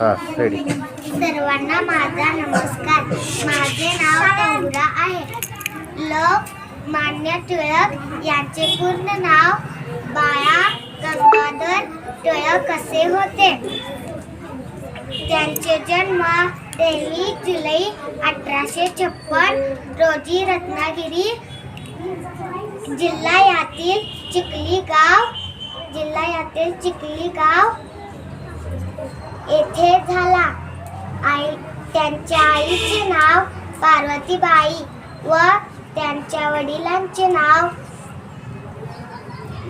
हां रेडी. सर्वांना माझा नमस्कार. माझे नाव तहुरा आहे. लोकमान्य टिळक यांचे पूर्ण नाव बाळा गंगाधर टिळक असे होते. त्यांचे जन्म 23 जुलै 1856 रोजी रत्नागिरी जिल्ह्यातील चिखली गाव येथे झाला. त्यांच्या आईचे नाव पार्वतीबाई व त्यांच्या वडिलांचे नाव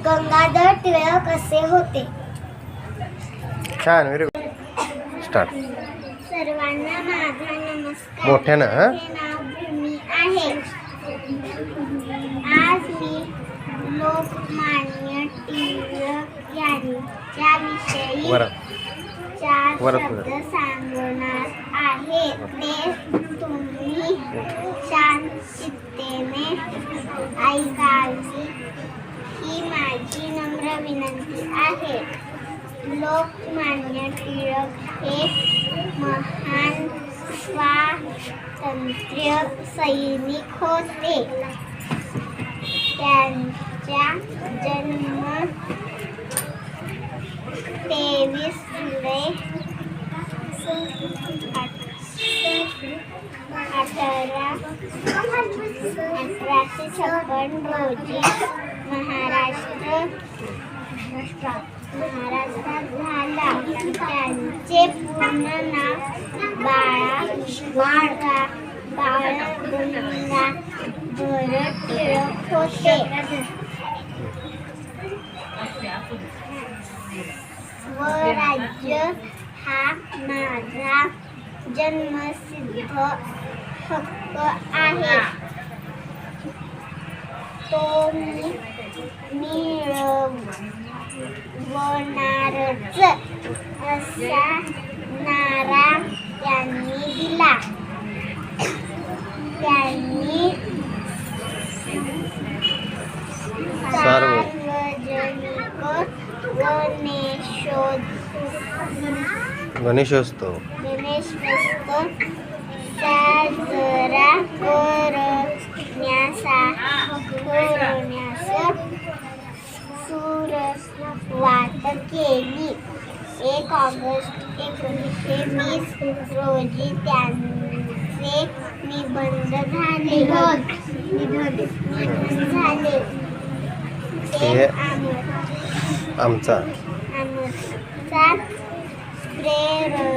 गंगाधर टिळक असे होते. छान, व्हेरी गुड. स्टार्ट. सर्वांना माझा नमस्कार. मोठ्यानं हां. माझे नाव भूमी आहे. आज मी लोकमान्य टिळक यांच्या विषयी चार शब्द सांगणार आहे. ते तुम्ही शांततेने ऐकावी ही माझी नम्र विनंती आहे. लोकमान्य टिळक हे महान स्वातंत्र्य सैनिक होते. त्यांचा जन्म 23 जुलै 1856 रोजी महाराष्ट्रात झाला. त्यांचे पूर्ण नाव बाळा गंगाधर टिळक होते. स्वराज्य हा माझा जन्मसिद्ध हक्क आहे. तो मी मिळवणारच असा नारा त्यांनी दिला. त्यांनी सार्वजनिक गणेशोत्सव साजरा करण्यास सुरुवात केली. 1 ऑगस्ट 1920 रोजी त्यांचे निधन झाले. आमचा प्रेरणा